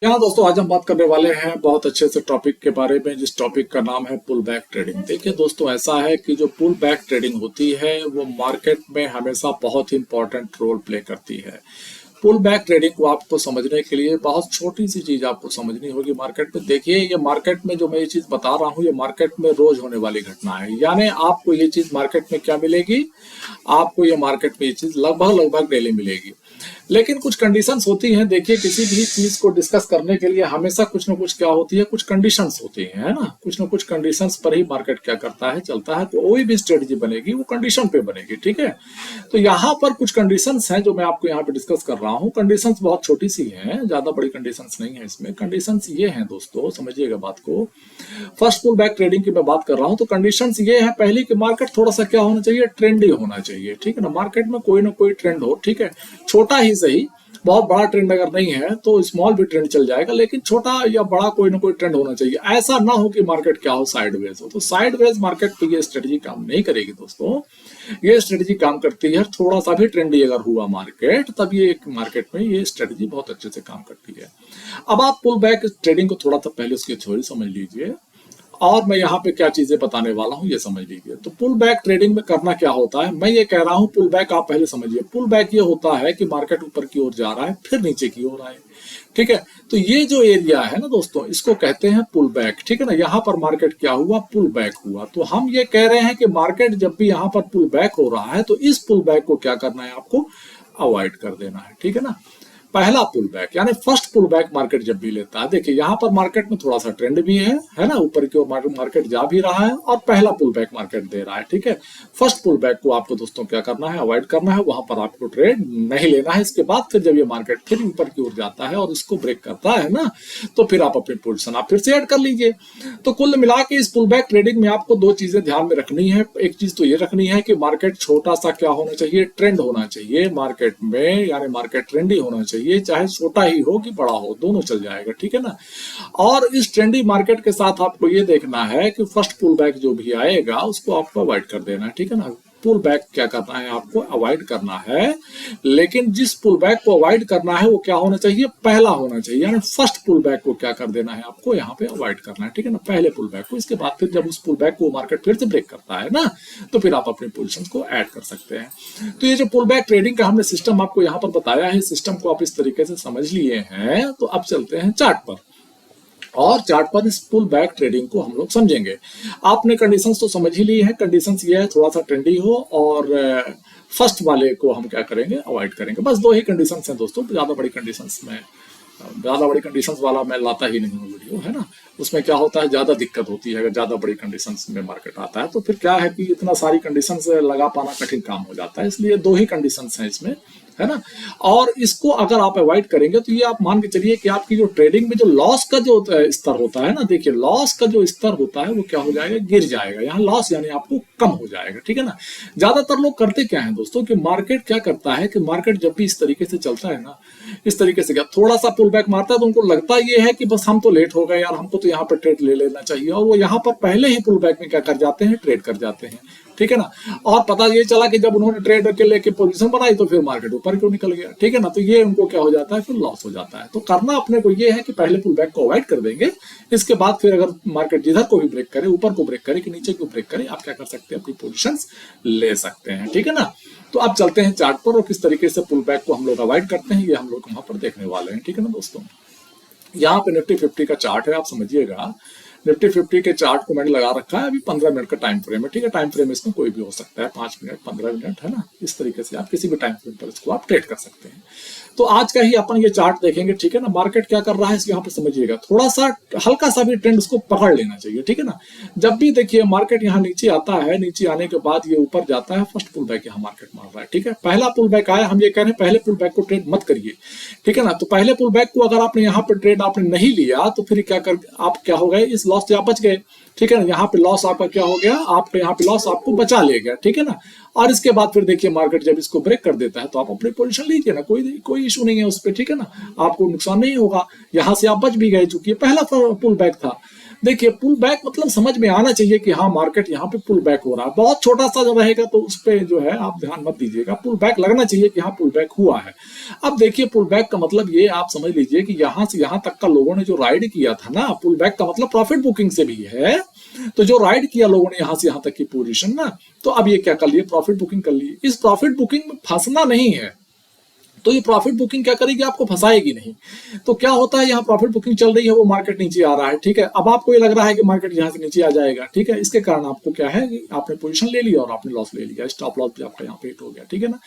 यहाँ दोस्तों आज हम बात करने वाले हैं बहुत अच्छे से टॉपिक के बारे में, जिस टॉपिक का नाम है पुल बैक ट्रेडिंग। देखिए दोस्तों, ऐसा है कि जो पुल बैक ट्रेडिंग होती है वो मार्केट में हमेशा बहुत ही इंपॉर्टेंट रोल प्ले करती है। पुल बैक ट्रेडिंग को आपको समझने के लिए बहुत छोटी सी चीज आपको समझनी होगी मार्केट में। देखिए, ये मार्केट में जो मैं ये चीज बता रहा हूँ, ये मार्केट में रोज होने वाली घटना है। यानी आपको ये चीज मार्केट में क्या मिलेगी, आपको ये मार्केट में ये चीज लगभग डेली मिलेगी। लेकिन कुछ कंडीशंस होती हैं। देखिए, किसी भी चीज को डिस्कस करने के लिए हमेशा कुछ ना कुछ क्या होती है, कुछ कंडीशंस होती हैं, है ना। कुछ ना कुछ कंडीशंस पर ही मार्केट क्या करता है, चलता है। तो कोई भी स्ट्रेटजी बनेगी वो कंडीशन पे बनेगी, ठीक है। तो यहाँ पर कुछ कंडीशंस हैं जो मैं आपको यहाँ पे डिस्कस कर रहा हूँ। कंडीशंस बहुत छोटी सी हैं, ज्यादा बड़ी कंडीशंस नहीं है इसमें। कंडीशंस ये हैं दोस्तों, समझिएगा बात को। फर्स्ट पुल बैक ट्रेडिंग की मैं बात कर रहा हूँ तो कंडीशंस ये है, पहली कि मार्केट थोड़ा सा क्या होना चाहिए, ट्रेंडी होना चाहिए, ठीक है ना। मार्केट में कोई ना कोई ट्रेंड हो, ठीक है, छोटा ही सही, बहुत बड़ा ट्रेंड अगर नहीं है तो स्मॉल भी ट्रेंड चल जाएगा, लेकिन छोटा या बड़ा कोई ना कोई ट्रेंड होना चाहिए। ऐसा ना हो कि मार्केट क्या हो, साइडवेज हो। तो साइडवेज मार्केट पे ये स्ट्रेटजी काम नहीं करेगी दोस्तों। ये स्ट्रेटजी काम करती है थोड़ा सा भी ट्रेंडी अगर हुआ मार्केट, तब ये मार्केट में ये स्ट्रेटजी बहुत अच्छे से काम करती है। अब आप पुल बैक ट्रेडिंग को थोड़ा सा पहले उसकी थ्योरी समझ लीजिए और मैं यहाँ पे क्या चीजें बताने वाला हूँ ये समझ लीजिए। तो पुल बैक ट्रेडिंग में करना क्या होता है, मैं ये कह रहा हूँ पुल बैक आप पहले समझिए। पुल बैक ये होता है कि मार्केट ऊपर की ओर जा रहा है फिर नीचे की ओर आए, ठीक है। तो ये जो एरिया है ना दोस्तों, इसको कहते हैं पुल बैक, ठीक है ना। यहाँ पर मार्केट क्या हुआ, पुल बैक हुआ। तो हम ये कह रहे हैं कि मार्केट जब भी यहाँ पर पुल बैक हो रहा है तो इस पुल बैक को क्या करना है, आपको अवॉइड कर देना है, ठीक है ना। पहला पुल बैक यानी फर्स्ट पुल बैक मार्केट जब भी लेता है, देखिए यहाँ पर मार्केट में थोड़ा सा ट्रेंड भी है ना, ऊपर की ओर मार्केट जा भी रहा है और पहला पुल बैक मार्केट दे रहा है, ठीक है। फर्स्ट पुल बैक को आपको दोस्तों क्या करना है, अवॉइड करना है, वहां पर आपको ट्रेड नहीं लेना है। इसके बाद फिर जब ये मार्केट फिर ऊपर की ओर जाता है और इसको ब्रेक करता है ना, तो फिर आप अपनी पोजिशन आप फिर से ऐड कर लीजिए। तो कुल मिला के इस पुल बैक ट्रेडिंग में आपको दो चीजें ध्यान में रखनी है। एक चीज तो ये रखनी है कि मार्केट छोटा सा क्या होना चाहिए, ट्रेंड होना चाहिए मार्केट में, यानी मार्केट ट्रेंडी होना चाहिए, चाहे छोटा ही हो कि बड़ा हो, दोनों चल जाएगा, ठीक है ना। और इस ट्रेंडी मार्केट के साथ आपको ये देखना है कि फर्स्ट पुल बैक जो भी आएगा उसको आपको अवॉइड कर देना है, ठीक है ना। पुल बैक क्या करना है, आपको अवॉइड करना है। लेकिन जिस पुल बैक को अवॉइड करना है वो क्या होना चाहिए, पहला होना चाहिए। यानी फर्स्ट पुल बैक को क्या कर देना है, आपको यहाँ पे अवॉइड करना है, ठीक है ना, पहले पुल बैक को। इसके बाद फिर जब उस पुल बैक को मार्केट फिर से ब्रेक करता है ना, तो फिर आप अपनी पोजीशन को ऐड कर सकते हैं। तो ये जो पुल बैक ट्रेडिंग का हमने सिस्टम आपको यहाँ पर बताया है, सिस्टम को आप इस तरीके से समझ लिए हैं। तो अब चलते हैं चार्ट पर और चार्ट पर इस पुल बैक ट्रेडिंग को हम लोग समझेंगे। आपने कंडीशंस तो समझ ही ली है। कंडीशंस ये है थोड़ा सा ट्रेंडी हो और फर्स्ट वाले को हम क्या करेंगे, अवॉइड करेंगे। बस दो ही कंडीशंस हैं दोस्तों, ज्यादा बड़ी कंडीशंस वाला मैं लाता ही नहीं हूँ वीडियो, है ना। उसमें क्या होता है, ज्यादा दिक्कत होती है अगर ज्यादा बड़ी कंडीशंस में मार्केट आता है तो फिर क्या है कि इतना सारी कंडीशंस लगा पाना कठिन काम हो जाता है। इसलिए दो ही कंडीशंस हैं इसमें, है ना। और इसको अगर आप अवॉइड करेंगे तो ये आप मान के चलिए कि आपकी जो ट्रेडिंग में जो लॉस का जो स्तर होता है ना, देखिए लॉस का जो स्तर होता है वो क्या हो जाएगा, गिर जाएगा। यहाँ लॉस यानी आपको कम हो जाएगा, ठीक है ना। ज्यादातर लोग करते क्या है दोस्तों कि मार्केट क्या करता है कि मार्केट जब भी इस तरीके से चलता है ना, इस तरीके से क्या थोड़ा सा पुल बैक मारता है तो उनको लगता ये है कि बस हम तो लेट हो गए यार, हमको तो यहाँ पर ट्रेड ले लेना चाहिए, और वो यहाँ पर पहले ही पुल बैक में क्या कर जाते हैं, ट्रेड कर जाते हैं, ठीक है ना। और पता ये चला कि जब उन्होंने ट्रेड के लेके पोजीशन बनाई तो फिर मार्केट ऊपर क्यों निकल गया, ठीक है ना। तो ये उनको क्या हो जाता है, फिर लॉस हो जाता है। तो करना अपने को ये है कि पहले पुल बैक को अवॉइड कर देंगे। इसके बाद फिर अगर मार्केट जिधर को भी ब्रेक करे, ऊपर को ब्रेक करे कि नीचे को ब्रेक करे, आप क्या कर सकते हैं, अपनी पोजीशंस ले सकते हैं, ठीक है ना। तो अब चलते हैं चार्ट पर और किस तरीके से पुल बैक को हम लोग अवॉइड करते हैं ये हम लोग वहां पर देखने वाले हैं, ठीक है ना दोस्तों। यहाँ पे निफ्टी 50 का चार्ट है, आप समझिएगा। निफ्टी 50 के चार्ट को मैंने लगा रखा है, अभी 15 मिनट का टाइम फ्रेम है, ठीक है। टाइम फ्रेम इसमें कोई भी हो सकता है, 5 मिनट 15 मिनट, है ना। इस तरीके से आप किसी भी टाइम फ्रेम पर इसको आप ट्रेड कर सकते हैं। तो आज का ही अपन ये चार्ट देखेंगे, ठीक है ना। मार्केट क्या कर रहा है यहाँ पे समझिएगा, थोड़ा सा हल्का सा भी ट्रेंड उसको पकड़ लेना चाहिए, ठीक है ना। जब भी देखिए मार्केट यहाँ नीचे आता है, नीचे आने के बाद ये ऊपर जाता है, फर्स्ट पुल बैक यहाँ मार्केट मार रहा है, ठीक है। पहला पुल बैक आया, हम ये कह रहे हैं पहले पुल बैक को ट्रेड मत करिए, ठीक है ना। तो पहले पुल बैक को अगर आपने यहाँ पे ट्रेड आपने नहीं लिया तो फिर क्या कर आप क्या हो गए, इस लॉस से आप बच गए, ठीक है ना। यहाँ पे लॉस आपका क्या हो गया, आपके यहाँ पे लॉस आपको बचा ले गया, ठीक है ना। और इसके बाद फिर देखिए मार्केट जब इसको ब्रेक कर देता है तो आप अपनी पोजीशन लीजिए ना, कोई इशू नहीं है उस पर, ठीक है ना। आपको नुकसान नहीं होगा, यहाँ से आप बच भी गए, चूंकि पहला पुल बैक था। देखिए पुल बैक मतलब समझ में आना चाहिए कि हाँ मार्केट यहाँ पे पुल बैक हो रहा है। बहुत छोटा सा जो रहेगा तो उस पर जो है आप ध्यान मत दीजिएगा, पुल बैक लगना चाहिए कि हाँ पुल बैक हुआ है। अब देखिए पुल बैक का मतलब ये आप समझ लीजिए कि यहाँ से यहाँ तक का लोगों ने जो राइड किया था ना, पुल बैक का मतलब प्रॉफिट बुकिंग से भी है। तो जो राइड किया लोगों ने यहाँ से यहाँ तक की पोजीशन ना, तो अब ये क्या कर लिए, प्रॉफिट बुकिंग कर लिए। इस प्रॉफिट बुकिंग में फंसना नहीं है, तो ये प्रॉफिट बुकिंग क्या करेगी, आपको फंसाएगी नहीं। तो क्या होता है, यहाँ प्रॉफिट बुकिंग चल रही है, वो मार्केट नीचे आ रहा है, ठीक है। अब आपको ये लग रहा है कि मार्केट यहाँ से नीचे आ जाएगा, ठीक है। इसके कारण आपको क्या है कि आपने पोजीशन ले लिया और आपने लॉस ले लिया, स्टॉप लॉस भी आपका यहाँ पे हिट हो गया, ठीक है ना।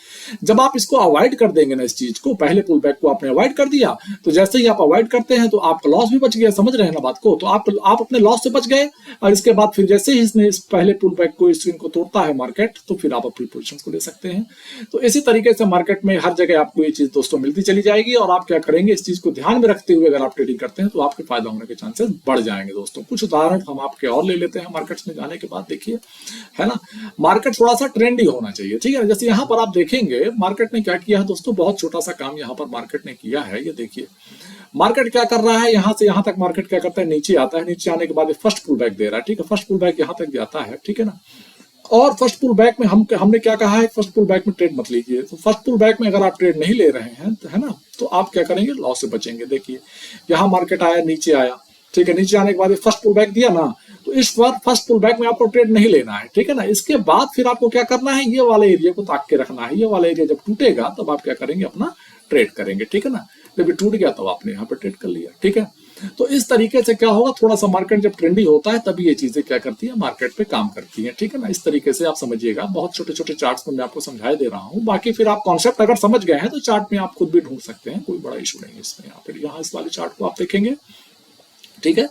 जब आप इसको अवॉइड कर देंगे ना, इस चीज को, पहले पुल बैक को आपने अवॉइड कर दिया, तो जैसे ही आप अवॉइड करते हैं तो आपका लॉस भी बच गया, समझ रहे हैं ना बात को। तो आप अपने लॉस से बच गए, और इसके बाद फिर जैसे ही इसने इस पहले पुल बैक को, इस स्विंग को तोड़ता है मार्केट, तो फिर आप अपनी पोजीशन को ले सकते हैं। तो इसी तरीके से मार्केट में हर जगह आपको ये चीज दोस्तों मिलती चली जाएगी, और आप क्या करेंगे, इस चीज को ध्यान में रखते हुए अगर आप ट्रेडिंग करते हैं तो आपके फायदा होने के चांसेस बढ़ जाएंगे दोस्तों। कुछ उदाहरण हम आपके और ले लेते हैं मार्केट्स में जाने के बाद, देखिए, है ना। मार्केट थोड़ा सा ट्रेंडी होना चाहिए, ठीक है। जैसे यहाँ पर आप देखेंगे मार्केट ने क्या किया है दोस्तों, बहुत छोटा सा काम यहाँ पर मार्केट ने किया है। ये देखिए मार्केट क्या कर रहा है, यहाँ से यहाँ तक मार्केट क्या करता है, नीचे आता है, नीचे आने के बाद फर्स्ट पुल बैक दे रहा है, ठीक है। फर्स्ट पुल बैक यहाँ तक जाता है, ठीक है ना। और फर्स्ट पुल बैक में हमने क्या कहा है, फर्स्ट पुल बैक में ट्रेड मत लीजिए। तो फर्स्ट पुल बैक में अगर आप ट्रेड नहीं ले रहे हैं, तो है ना, तो आप क्या करेंगे, लॉस से बचेंगे। देखिए यहाँ मार्केट आया, नीचे आया, ठीक है। नीचे आने के बाद फर्स्ट पुल बैक दिया ना, तो इस बार फर्स्ट पुल बैक में आपको ट्रेड नहीं लेना है, ठीक है ना। इसके बाद फिर आपको क्या करना है, ये वाले एरिया को ताक के रखना है। ये वाला एरिया जब टूटेगा तब आप क्या करेंगे, अपना ट्रेड करेंगे, ठीक है ना। जब ये टूट गया तब आपने यहाँ पर ट्रेड कर लिया, ठीक है। तो इस तरीके से क्या होगा, थोड़ा सा मार्केट जब ट्रेंडी होता है तभी ये चीजें क्या करती है, मार्केट पे काम करती हैं, ठीक है ना। इस तरीके से आप समझिएगा, बहुत छोटे छोटे चार्ट्स में मैं आपको समझाई दे रहा हूँ। बाकी फिर आप कॉन्सेप्ट अगर समझ गए हैं तो चार्ट में आप खुद भी ढूंढ सकते हैं, कोई बड़ा इशू नहीं है इसमें। यहाँ पे यहाँ इस वाले चार्ट को आप देखेंगे, ठीक है।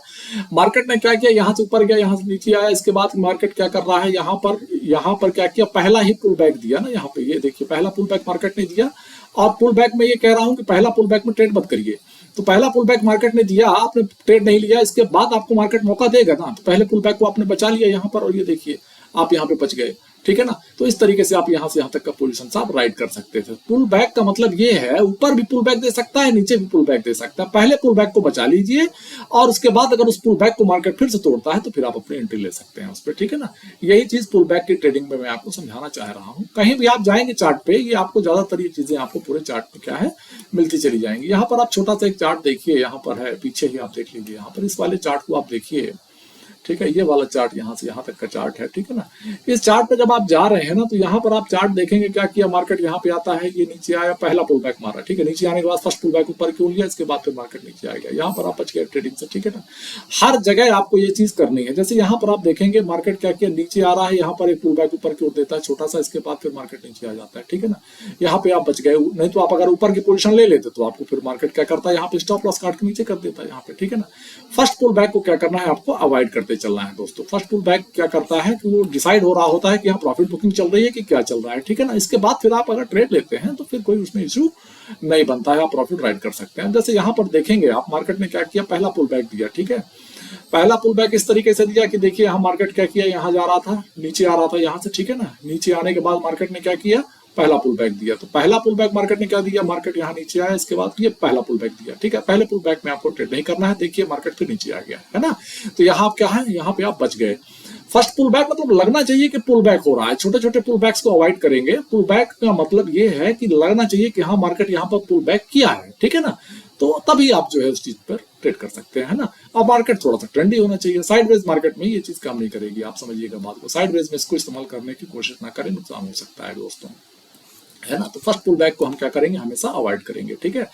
मार्केट ने क्या किया, यहाँ से ऊपर गया, यहाँ से नीचे आया, इसके बाद मार्केट क्या कर रहा है, यहाँ पर क्या किया, पहला ही पुल बैक दिया ना। यहाँ पे ये देखिए पहला पुल बैक मार्केट ने दिया, और पुल बैक में ये कह रहा हूँ कि पहला पुल बैक में ट्रेड मत करिए। तो पहला पुल बैक मार्केट ने दिया, आपने ट्रेड नहीं लिया, इसके बाद आपको मार्केट मौका देगा ना, तो पहले पुल बैक को आपने बचा लिया यहाँ पर, और ये देखिए आप यहाँ पे बच गए, ठीक है ना। तो इस तरीके से आप यहाँ से यहाँ तक का पोजीशन आप राइड कर सकते थे। पुल बैक का मतलब ये है, ऊपर भी पुल बैक दे सकता है, नीचे भी पुल बैक दे सकता है। पहले पुल बैक को बचा लीजिए, और उसके बाद अगर उस पुल बैक को मार्केट फिर से तोड़ता है तो फिर आप अपनी एंट्री ले सकते हैं उस पर, ठीक है ना। यही चीज पुल बैक की ट्रेडिंग में मैं आपको समझाना चाह रहा हूँ। कहीं भी आप जाएंगे चार्ट पे, ये आपको ज्यादातर ये चीजें आपको पूरे चार्ट पे क्या है, मिलती चली जाएंगी। यहाँ पर आप छोटा सा एक चार्ट देखिए, यहाँ पर है, पीछे ही आप देख लीजिए, यहाँ पर इस वाले चार्ट को आप देखिए, ठीक है। ये वाला चार्ट यहाँ से यहाँ तक का चार्ट है, ठीक है ना। इस चार्ट पे जब आप जा रहे हैं ना, तो यहाँ पर आप चार्ट देखेंगे क्या किया, मार्केट यहाँ पे आता है, ये नीचे आया, पहला पुल बैक मारा, ठीक है। नीचे आने के बाद फर्स्ट पुल बैक ऊपर क्यों लिया, इसके बाद फिर मार्केट नीचे आ गया, यहाँ पर आप बच गए ट्रेडिंग से, ठीक है ना। हर जगह आपको ये चीज करनी है। जैसे यहाँ पर आप देखेंगे मार्केट क्या किया, नीचे आ रहा है, यहाँ पर एक पुल बैक ऊपर की ओर देता है छोटा सा, इसके बाद फिर मार्केट नीचे आ जाता है, ठीक है ना। यहाँ पे आप बच गए, नहीं तो आप अगर ऊपर की पोजीशन ले लेते तो आपको फिर मार्केट क्या करता है, यहाँ पे स्टॉप लॉस काट के नीचे कर देता है यहाँ पे, ठीक है ना। फर्स्ट पुल बैक को क्या करना है, आपको अवॉइड करते चलना है दोस्तों। फर्स्ट पुल बैक क्या करता है कि वो डिसाइड हो रहा होता है कि यहाँ प्रॉफिट बुकिंग चल रही है कि क्या चल रहा है, ठीक है ना। इसके बाद फिर आप अगर ट्रेड लेते हैं तो फिर कोई उसमें इशू नहीं बनता है, आप प्रॉफिट राइड कर सकते हैं। जैसे यहाँ पर देखेंगे आप, मार्केट ने क्या किया, पहला पुल बैक दिया, ठीक है। पहला पुल बैक इस तरीके से दिया कि देखिए यहाँ मार्केट क्या किया, यहाँ जा रहा था, नीचे आ रहा था यहाँ से, ठीक है ना। नीचे आने के बाद मार्केट ने क्या किया, पहला पुल बैक दिया। तो पहला पुल बैक मार्केट ने क्या दिया, मार्केट यहाँ नीचे आया, इसके बाद ये पहला पुल बैक दिया, ठीक है। पहले पुल बैक में आपको ट्रेड नहीं करना है, देखिए मार्केट फिर नीचे आ गया, है ना। तो यहाँ आप क्या है, यहाँ पे आप बच गए। फर्स्ट पुल बैक मतलब लगना चाहिए कि पुल बैक हो रहा है, छोटे छोटे पुल बैक्स को अवॉइड करेंगे। पुल बैक का मतलब ये है कि लगना चाहिए कि हाँ मार्केट यहाँ पर पुल बैक किया है, ठीक है ना। तो तभी आप जो है उस चीज पर ट्रेड कर सकते हैं ना। अब मार्केट थोड़ा सा ट्रेंडी होना चाहिए। साइडवेज मार्केट में ये चीज काम नहीं करेगी, आप समझिएगा बात को। साइडवेज में इसको इस्तेमाल करने की कोशिश ना करें, नुकसान हो सकता है दोस्तों, है ना। तो फर्स्ट पुल बैक को हम क्या करेंगे, हमेशा अवॉइड करेंगे, ठीक है।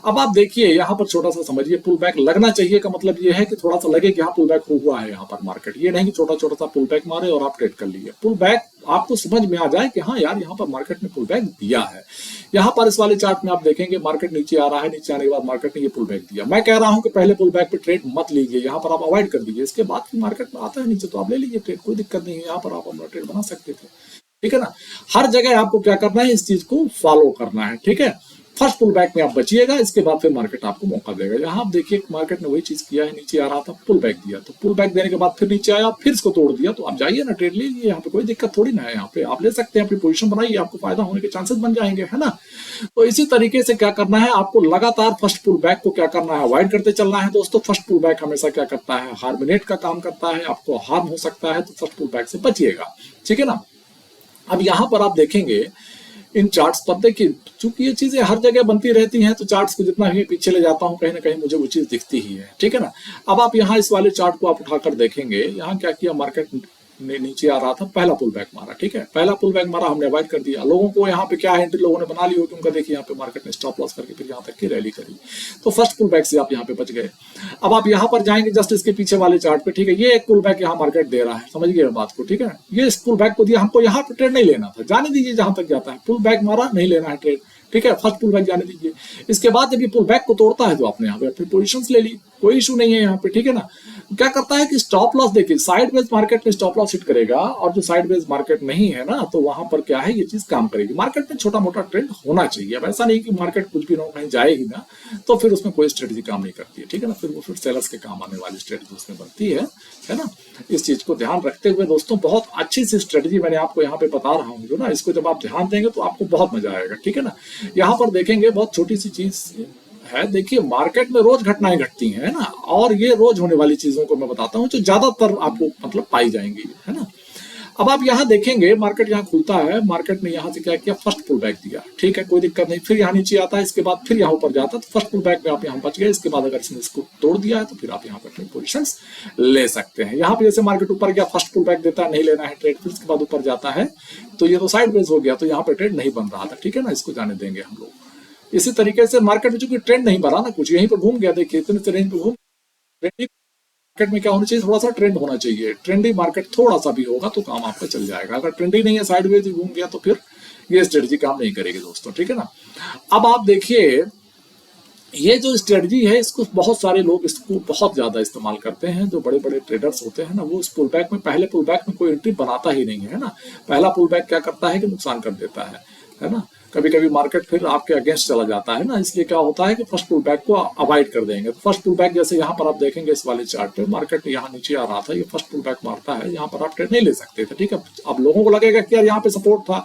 अब आप देखिए यहाँ पर छोटा सा समझिए, पुल बैक लगना चाहिए का मतलब ये है कि थोड़ा सा लगे कि हाँ पुल बैक हुआ है यहाँ पर मार्केट, ये नहीं कि छोटा छोटा सा पुल बैक मारे और आप ट्रेड कर लिए। पुल बैक आपको समझ में आ जाए कि हाँ यार यहाँ पर मार्केट ने पुल बैक दिया है। यहाँ पर इस वाले चार्ट में आप देखेंगे मार्केट नीचे आ रहा है, नीचे आने के बाद मार्केट ने ये पुल बैक दिया। मैं कह रहा हूँ कि पहले पुल बैक पे ट्रेड मत लीजिए, यहाँ पर आप अवॉइड कर दीजिए। इसके बाद मार्केट में आता है नीचे तो आप ले लीजिए ट्रेड, कोई दिक्कत नहीं है, यहाँ पर आप अपना ट्रेड बना सकते थे, ठीक है ना। हर जगह आपको क्या करना है, इस चीज को फॉलो करना है, ठीक है। फर्स्ट पुल बैक में आप बचिएगा, इसके बाद फिर मार्केट आपको मौका देगा। यहाँ आप देखिए मार्केट ने वही चीज किया है, नीचे आ रहा था, पुल बैक दिया, तो पुल बैक देने के बाद फिर नीचे आया, फिर इसको तोड़ दिया, तो आप जाइए ना ट्रेड लीजिए, यहाँ पे कोई दिक्कत थोड़ी ना है। यहाँ पे आप ले सकते हैं, अपनी पोजीशन बनाइए, आपको फायदा होने के चांसेस बन जाएंगे, है ना। तो इसी तरीके से क्या करना है आपको, लगातार फर्स्ट पुल बैक को क्या करना है, अवॉइड करते चलना है दोस्तों। फर्स्ट पुल बैक हमेशा क्या करता है, हार्मिनेट का काम करता है, आपको हार्म हो सकता है, तो फर्स्ट पुल बैक से बचिएगा, ठीक है ना। अब यहां पर आप देखेंगे इन चार्ट्स पर, देखिए चूंकि ये चीजें हर जगह बनती रहती हैं तो चार्ट्स को जितना भी पीछे ले जाता हूं कहीं ना कहीं मुझे वो चीज दिखती ही है, ठीक है ना। अब आप यहाँ इस वाले चार्ट को आप उठाकर देखेंगे, यहाँ क्या किया, मार्केट ने नीचे आ रहा था, पहला पुल बैक मारा, ठीक है, पहला पुल बैक मारा, हमने अवॉइड कर दिया। लोगों को यहाँ पे क्या है, एंट्री लोगों ने बना ली होगी, उनका देखिए यहाँ पे मार्केट ने स्टॉप लॉस करके फिर यहाँ तक की रैली करी, तो फर्स्ट पुल बैक से आप यहाँ पे बच गए। अब आप यहाँ पर जाएंगे जस्ट इसके पीछे वाले चार्ट पे, ठीक है, ये एक पुल बैक यहाँ मार्केट दे रहा है, समझ गए बात को, ठीक है। ये इस पुल बैक को दिया, हमको यहाँ पे ट्रेड नहीं लेना था, जाने दीजिए जहां तक जाता है, पुल बैक मारा, नहीं लेना है ट्रेड, ठीक है, फर्स्ट पुल बैक जाने दीजिए। इसके बाद जब ये पुल बैक को तोड़ता है तो आपने यहाँ पे अपनी पोजीशंस ले ली, कोई इशू नहीं है यहाँ पे, ठीक है ना। क्या करता है कि स्टॉप लॉस, देखिए साइडवेज मार्केट में स्टॉप लॉस हिट करेगा, और जो साइडवेज मार्केट नहीं है ना, तो वहां पर क्या है, ये चीज काम करेगी। मार्केट में छोटा मोटा ट्रेंड होना चाहिए, अब ऐसा नहीं कि मार्केट कुछ भी कहीं जाएगी ना तो फिर उसमें कोई स्ट्रेटजी काम नहीं करती है, ठीक है ना, फिर वो फिर सेलर्स के काम आने वाली स्ट्रेटजी उसमें बनती है ना। इस चीज को ध्यान रखते हुए दोस्तों, बहुत अच्छी सी स्ट्रेटजी मैंने आपको यहाँ पे बता रहा हूँ जो ना, इसको जब आप ध्यान देंगे तो आपको बहुत मजा आएगा, ठीक है ना। यहाँ पर देखेंगे बहुत छोटी सी चीज है, देखिए मार्केट में रोज घटनाएं घटती हैं ना, और ये रोज होने वाली चीजों को मैं बताता हूं जो ज्यादातर आपको मतलब पाई जाएंगी, है ना। अब आप यहाँ देखेंगे मार्केट यहाँ खुलता है, मार्केट ने यहाँ से क्या किया, फर्स्ट पुल बैक दिया, ठीक है, कोई दिक्कत नहीं, फिर यहाँ नीचे आता है, इसके बाद फिर यहाँ ऊपर जाता है, तो फर्स्ट पुल बैक में आप यहाँ बच गए। इसके बाद अगर इसने इसको तोड़ दिया है तो फिर आप यहाँ पर अपनी पोजीशंस ले सकते हैं। यहाँ पे जैसे मार्केट ऊपर गया, फर्स्ट पुल बैक देता है, नहीं लेना है ट्रेड, फिर उसके बाद ऊपर जाता है, तो ये तो साइडवेज हो गया, तो यहाँ पे ट्रेड नहीं बन रहा था, ठीक है ना, इसको जाने देंगे हम लोग। इसी तरीके से मार्केट में चूंकि ट्रेंड नहीं बना ना, कुछ यहीं पर घूम गया, देखिए इतने से रेंज पे घूम, ट्रेंडिंग मार्केट में क्या होना चाहिए, थोड़ा सा ट्रेंड होना चाहिए, ट्रेंडी मार्केट थोड़ा सा भी होगा तो काम आपका चल जाएगा। अगर ट्रेंडी नहीं है, साइडवेज घूम गया, तो फिर ये स्ट्रेटजी काम नहीं करेगी दोस्तों, ठीक है ना। अब आप देखिए ये जो स्ट्रेटजी है, इसको बहुत सारे लोग इसको बहुत ज्यादा इस्तेमाल करते हैं, जो बड़े बड़े ट्रेडर्स होते हैं ना, वो इस पुल बैक में, पहले पुल बैक में कोई एंट्री बनाता ही नहीं है ना। पहला पुल बैक क्या करता है कि नुकसान कर देता है ना। कभी कभी मार्केट फिर आपके अगेंस्ट चला जाता है ना, इसलिए क्या होता है कि फर्स्ट पुल बैक को अवॉइड कर देंगे। फर्स्ट पुल बैक जैसे यहाँ पर आप देखेंगे इस वाले चार्ट पे, मार्केट यहाँ नीचे आ रहा था, ये फर्स्ट पुल बैक मारता है, यहाँ पर आप ट्रेड नहीं ले सकते थे, ठीक है। अब लोगों को लगेगा कि यार यहाँ पे सपोर्ट था,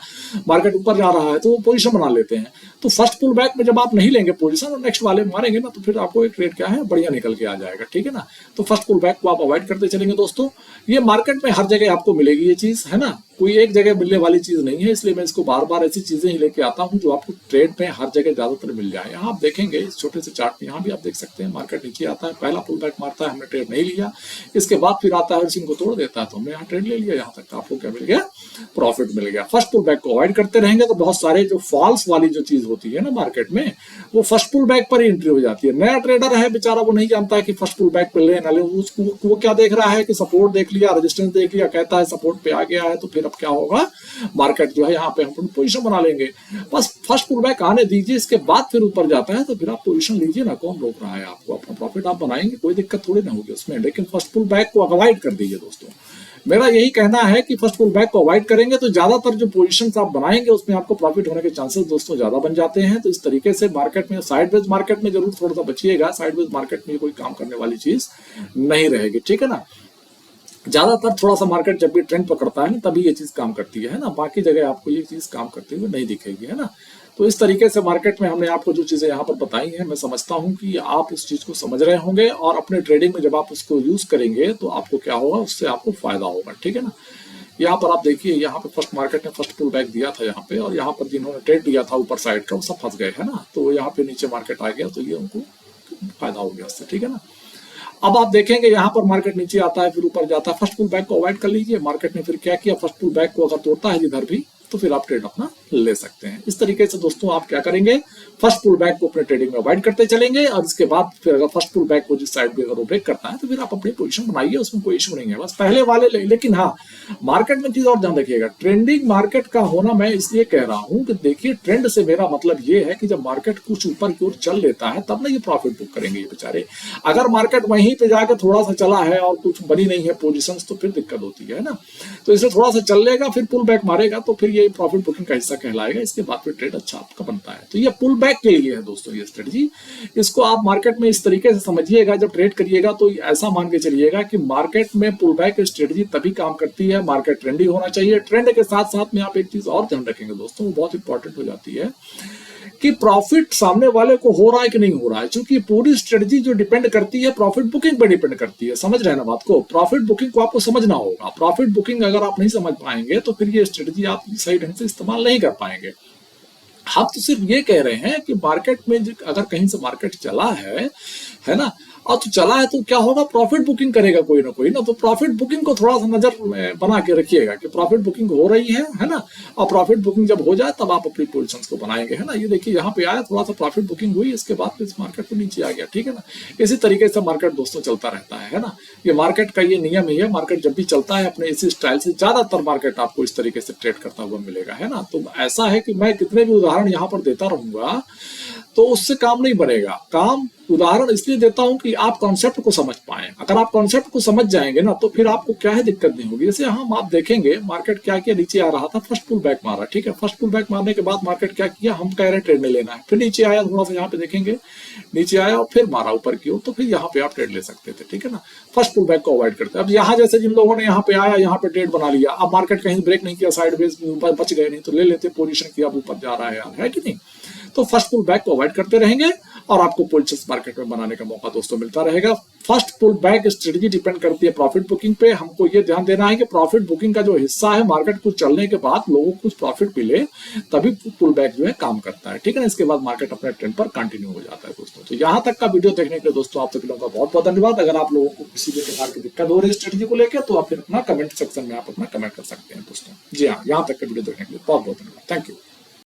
मार्केट ऊपर जा रहा है, तो वो पोजीशन बना लेते हैं। तो फर्स्ट पुल बैक में जब आप नहीं लेंगे पोजीशन और नेक्स्ट वाले मारेंगे ना, तो फिर आपको एक ट्रेड क्या है, बढ़िया निकल के आ जाएगा, ठीक है ना। तो फर्स्ट पुल बैक को आप अवॉइड करते चलेंगे दोस्तों। ये मार्केट में हर जगह आपको मिलेगी ये चीज, है ना, कोई एक जगह मिलने वाली चीज नहीं है, इसलिए मैं इसको बार बार ऐसी चीजें ही लेके आता हूं जो आपको ट्रेड में हर जगह ज्यादातर मिल जाए। यहाँ आप देखेंगे इस छोटे से चार्ट में, यहाँ भी आप देख सकते हैं, मार्केट नीचे आता है, पहला पुल बैक मारता है, हमने ट्रेड नहीं लिया, इसके बाद फिर आता है और इनको तोड़ देता है, तो हमने यहाँ ट्रेड ले लिया, यहाँ तक आपको क्या मिल गया, प्रॉफिट मिल गया। फर्स्ट पुल बैक को अवॉइड करते रहेंगे तो बहुत सारे जो फॉल्स वाली जो चीज होती है ना मार्केट में, वो फर्स्ट पुल बैक पर ही एंट्री हो जाती है। नया ट्रेडर है बेचारा, वो नहीं जानता है कि फर्स्ट पुल बैक पे ले ना ले, वो क्या देख रहा है कि सपोर्ट देख लिया, रेजिस्टेंस देख लिया, कहता है सपोर्ट पे आ गया है, तो फिर अब क्या होगा, मार्केट जो है यहाँ पे हम पोजीशन बना लेंगे। बस फर्स्ट पुल बैक आने दीजिए, इसके बाद फिर ऊपर जाता है तो फिर आप पोजीशन लीजिए ना, कौन रोक रहा है आपको, अपना प्रॉफिट आप बनाएंगे, कोई दिक्कत थोड़ी ना होगी उसमें, लेकिन फर्स्ट पुल बैक को अवॉइड कर दीजिए दोस्तों। मेरा यही कहना है कि फर्स्ट पुल बैक को अवॉइड करेंगे तो ज्यादातर जो पोजीशंस आप बनाएंगे उसमें आपको प्रॉफिट होने के चांसेस दोस्तों ज्यादा बन जाते हैं। तो इस तरीके से मार्केट में, साइडवेज मार्केट में जरूर थोड़ा सा बचिएगा, साइडवेज मार्केट में कोई काम करने वाली चीज नहीं रहेगी, ठीक है ना। ज्यादातर थोड़ा सा मार्केट जब भी ट्रेंड पकड़ता है ना, तभी ये चीज काम करती है ना, बाकी जगह आपको ये चीज काम करते हुए नहीं दिखेगी, है ना। तो इस तरीके से मार्केट में हमने आपको जो चीजें यहाँ पर बताई हैं, मैं समझता हूँ कि आप इस चीज को समझ रहे होंगे, और अपने ट्रेडिंग में जब आप उसको यूज करेंगे तो आपको क्या होगा, उससे आपको फायदा होगा, ठीक है ना। यहाँ पर आप देखिए, यहाँ पे फर्स्ट मार्केट ने फर्स्ट पुल बैक दिया था यहाँ पे, और यहाँ पर जिन्होंने ट्रेड दिया था ऊपर साइड का, वो सब फंस गए, है ना। तो यहाँ पे नीचे मार्केट आ गया, तो ये उनको फायदा हो गया उससे, ठीक है ना। अब आप देखेंगे यहाँ पर मार्केट नीचे आता है, फिर ऊपर जाता है, फर्स्ट पुल बैक को अवॉइड कर लीजिए। मार्केट ने फिर क्या किया, फर्स्ट पुल बैक को अगर तोड़ता है जिधर भी, तो फिर आप ट्रेड अपना ले सकते हैं। इस तरीके से दोस्तों आप क्या करेंगे, फर्स्ट पुल बैक को अपने ट्रेडिंग में अवॉइड करते चलेंगे, और इसके बाद फिर अगर फर्स्ट पुल बैक को जिस साइड पे अगर ब्रेक करता है तो फिर आप अपनी पोजीशन बनाइए, उसमें कोई इशू नहीं है, बस पहले वाले लेकिन हाँ, मार्केट में चीज और ध्यान रखिएगा, ट्रेंडिंग मार्केट का होना मैं इसलिए कह रहा हूं कि देखिए, ट्रेंड से मेरा मतलब ये है कि जब मार्केट कुछ ऊपर की ओर चल लेता है तब ना ये प्रॉफिट बुक करेंगे ये बेचारे। अगर मार्केट वहीं पे जाकर थोड़ा सा चला है और कुछ बनी नहीं है पोजीशंस, तो फिर दिक्कत होती है ना। तो इसलिए थोड़ा सा चल लेगा, फिर पुल बैक मारेगा, तो फिर ये प्रॉफिट बुकिंग का हिस्सा कहलाएगा, इसके बाद फिर ट्रेड अच्छा आपका बनता है। तो ये पुल बैक के लिए है दोस्तों ये स्ट्रेटजी, इसको आप मार्केट में इस तरीके से समझिएगा, जब ट्रेड करिएगा तो ऐसा मान के चलिएगा कि मार्केट में पुल बैक स्ट्रेटजी तभी काम करती है, मार्केट ट्रेंडी होना चाहिए। ट्रेंड के साथ साथ में आप एक चीज और ध्यान रखेंगे दोस्तों, वो बहुत इंपॉर्टेंट हो जाती है कि प्रॉफिट सामने वाले को हो रहा है कि नहीं हो रहा है, क्योंकि पूरी स्ट्रेटजी जो डिपेंड करती है प्रॉफिट बुकिंग पर डिपेंड करती है। समझ रहे हैं ना बात को? प्रॉफिट बुकिंग को आपको समझना होगा। प्रॉफिट बुकिंग अगर आप नहीं समझ पाएंगे तो फिर ये स्ट्रेटजी आप सही ढंग से इस्तेमाल नहीं कर पाएंगे। हम तो सिर्फ ये कह रहे हैं कि मार्केट में अगर कहीं से मार्केट चला है ना, और तो चला है तो क्या होगा, प्रॉफिट बुकिंग करेगा कोई ना कोई ना। तो प्रॉफिट बुकिंग को थोड़ा सा नजर बना के रखिएगा कि प्रॉफिट बुकिंग हो रही है ना। और प्रॉफिट बुकिंग जब हो जाए तब आप अपनी पोजीशंस को बनाएंगे, है ना। ये देखिए यहाँ पे आया, थोड़ा सा प्रॉफिट बुकिंग हुई, इसके बाद इस मार्केट को नीचे आ गया, ठीक है ना। इसी तरीके से मार्केट दोस्तों चलता रहता है ना। ये मार्केट का ये नियम ही है। मार्केट जब भी चलता है अपने इसी स्टाइल से, ज्यादातर मार्केट आपको इस तरीके से ट्रेड करता हुआ मिलेगा, है ना। तो ऐसा है कि मैं कितने भी उदाहरण यहाँ पर देता रहूंगा तो उससे काम नहीं बनेगा। काम उदाहरण इसलिए देता हूं कि आप कॉन्सेप्ट को समझ पाएं। अगर आप कॉन्सेप्ट को समझ जाएंगे ना तो फिर आपको क्या है, दिक्कत नहीं होगी। जैसे हम आप देखेंगे मार्केट क्या किया, नीचे आ रहा था, फर्स्ट पुल बैक मारा, ठीक है। फर्स्ट पुल बैक मारने के बाद मार्केट क्या किया, हम कह रहे हैं ट्रेड में लेना है, फिर नीचे आया, थोड़ा सा यहाँ पे देखेंगे नीचे आया और फिर मारा ऊपर की ओर, तो फिर यहाँ पे आप ट्रेड ले सकते थे, ठीक है ना। फर्स्ट पुल बैक को अवॉइड करते हैं। अब यहाँ जैसे जिन लोगों ने यहाँ पे आया, यहाँ पे ट्रेड बना लिया, अब मार्केट कहीं ब्रेक नहीं किया, साइड वेज ऊपर बच गए, नहीं तो ले लेते पोजीशन की, अब ऊपर जा रहा है यार, है कि नहीं। तो फर्स्ट पुल बैक को अवॉइड करते रहेंगे और आपको पोजीशंस मार्केट में बनाने का मौका दोस्तों मिलता रहेगा। First pull back strategy depend करती है प्रॉफिट बुकिंग पे। हमको ये ध्यान देना है कि प्रॉफिट बुकिंग का जो हिस्सा है, मार्केट कुछ चलने के बाद लोगों को कुछ प्रॉफिट मिले तभी पुल बैक जो है काम करता है, ठीक है ना। इसके बाद मार्केट अपने ट्रेंड पर कंटिन्यू हो जाता है दोस्तों। तो यहाँ तक का वीडियो देखने के लिए दोस्तों आप सभी लोगों का बहुत बहुत धन्यवाद। अगर आप लोगों को किसी भी प्रकार की दिक्कत हो रही है स्ट्रेटजी को लेकर तो आप फिर अपना कमेंट सेक्शन में आप अपना कमेंट कर सकते हैं दोस्तों। जी हाँ, यहाँ तक का वीडियो देखने के लिए बहुत बहुत धन्यवाद। Thank you.